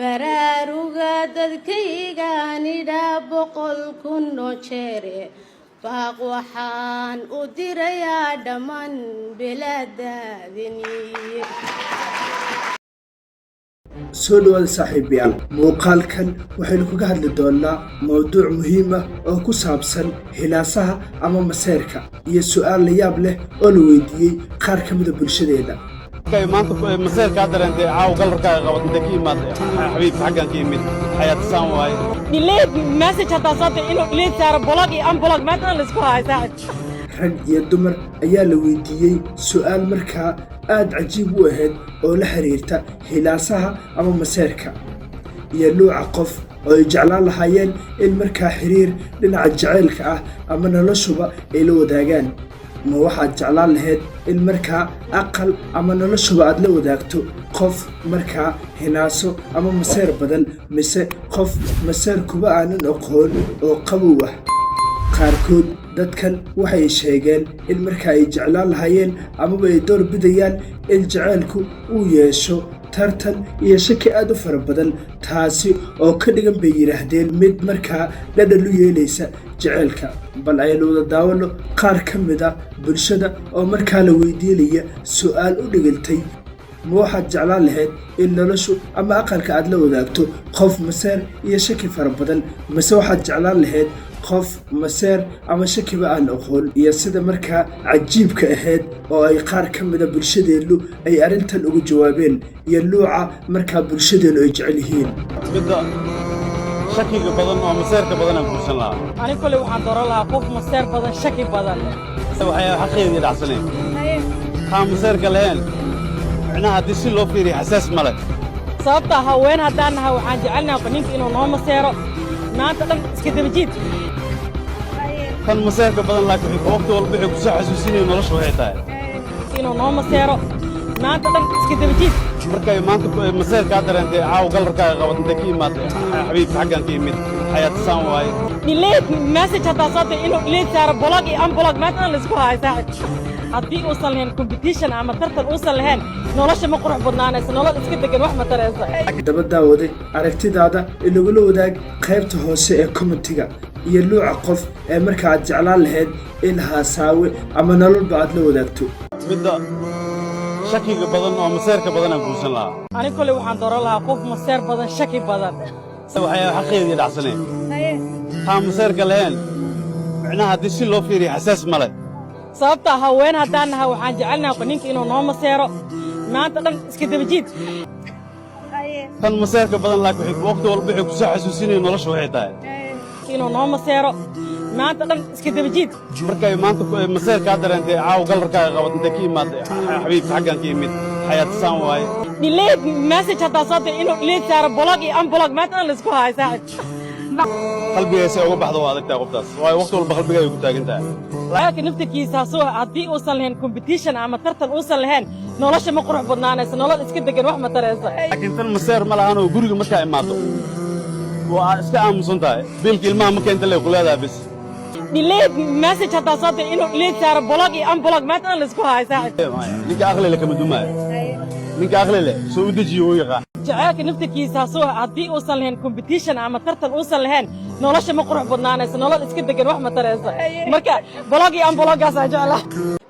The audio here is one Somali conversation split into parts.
baraaruga dadkaygaanidha boqol kunoo jeere baaq waxaan u dirayaa dhammaan bilaadaadini soo dhawaada saaxiibayaal muuqaalkan waxaynu kaga hadli doonaa mowduuc muhiim ah oo ku saabsan hilaasaha ama maseerka iyo su'aal la yaab leh oo la weydiiyey qaar ka mid ah bulshadeena maanta maseerka dareentay caaw galarkaaga qabatay ka imaad xabiib xaggan ka yimid xayaatisaan waaye delete message hadaa soo dirtay inuu delete saaro blog iyo unblog maanta la isku haysaa rag iyo dumar ayaa la weydiiyey su'aal markaa aad cajiib u ahayd oo la xiriirta hilaasaha ama maseerka iyo nuuca qof oo ay jeclaan lahaayeen in markaa xiriir dhinaca jaceylka ah ama noloshuba ay la wadaagaan ma waxaad jeclaan lahayd in markaa aqal ama noloshuba aad la wadaagto qof markaa hinaaso ama maseer badan mise qof maseer kuba aanan aqoon oo qabow ah qaarkood dadkan waxay sheegeen in markaa ay jeclaan lahaayeen amaba ay door bidayaan in jaceylku uu yeesho tartan iyo shaki aad u fara badan taasi oo ka dhigan bay yidhaahdeen mid markaa dhadhan u yeelaysa jaceylka bal aynu wada daawano qaar ka mid a bulshada oo markaa la weydiinaya su'aal u dhigantay ma waxaad jeclaan lahayd in noloshu ama aqalka aad la wadaagto qof maseer iyo shaki fara badan mise waxaad jeclaan lahayd qof maseer ama shakiba aan aqoon iyo sida markaa cajiibka ahayd oo ay qaar ka mida bulshadeennu ay arrintan uga jawaabeen iyo nuuca markaa bulshadeennu ay jecel yihiin midda shakiga badan oo maseerka badan aan guursan lahaa ani kale waxaan dooran lahaa qof maseer badan shaki badan waxay xaqeedii dhacsaneen taa maseerka lahayn macnaha haddii si loo fiiriyo xasaas male sababta haween haddaan nahay waxaan jecelnahay ninka inuu noo maseero maanta dhan iska dabajiid kan maseerka badan laakiin waqti walba waxay ku soo xasuusinayeen nolosha waxay tahay inuu noo maseero maanta dhan iska dabajiid markay maanta maseerka dareentay caaw galarkaaga qabatay ka imaad xabiib xaggan ka yimid xayaatisaan waaye delete message hadaa soo dirtay inuu delete saaro blog iyo unblog maanta la isku haysaa haddii uusan lahayn competition ama tartan uusan lahayn nolosha ma qurux badnaanaysa nolol iska degan wax ma taraysa daba daawaday aragtidaada inagula wadaag qaybta hoose ee commentiga iyo nuuca qof ee markaa aad jeclaan lahayd in haasaawe ama nololba aad la wadaagto midda shakiga badan oo maseerka badan aan guursan lahaa ani kale waxaan dooran lahaa qof maseer badan shaki badan waxay xaqeedii dhacsaneen taa maseerka lahayn macnaha haddii si loo fiiriyo xasaas male sababta haween haddaan nahay waxaan jecelnahay ninka inuu noo maseero maanta dhan iska dabajiid kan maseerka badan laakiin waqti walba waxay ku soo xasuusinayeen nolosha waxay tahay inuu noo maseero maanta dhan iska dabajiid markay maanta maseerka dareentay caaw galarkaaga qabatay ka imaad xabiib xaggan ka yimid xayaatisaan waaye delete message hadaa soo dirtay inuu delete saaro blog iyo unblog maanta la isku haysaa qalbigeesa uga baxdo waa adagtaa qoftaas waayo waqti walba qalbigeeda ku taagan tahay laakiin naftirkiisa haddii uusan lahayn competition ama tartan uusan lahayn nolosha ma qurux badnaanaysa nolol iska degan wax ma taraysa laakiin tan maseer ma lahan oo guriga markaa imaado waa iska aamusan tahay biilka ilmaha ma keenta lee ku leedahay bis delete message hadaa soo dirtay inuu delete saaro blog iyo unblog maanta la isku haysaa ninka aqli leh kama dumaayo ninka aqli leh soo u dejiyo uu yaqaan jaceylka naftirkiisa haddii uusan lahayn competition ama tartan uusan lahayn nolosha ma qurux badnaanaysa nolol iska degan wax ma taraysa marka blog iyo unbloggaas aan jeclaa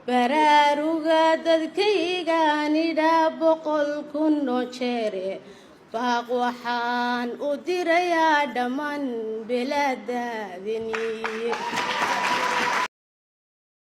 baraaruga dadkaygaanidha boqol kunoo jeere baaq waxaan u dirayaa dhammaan bilaadaadini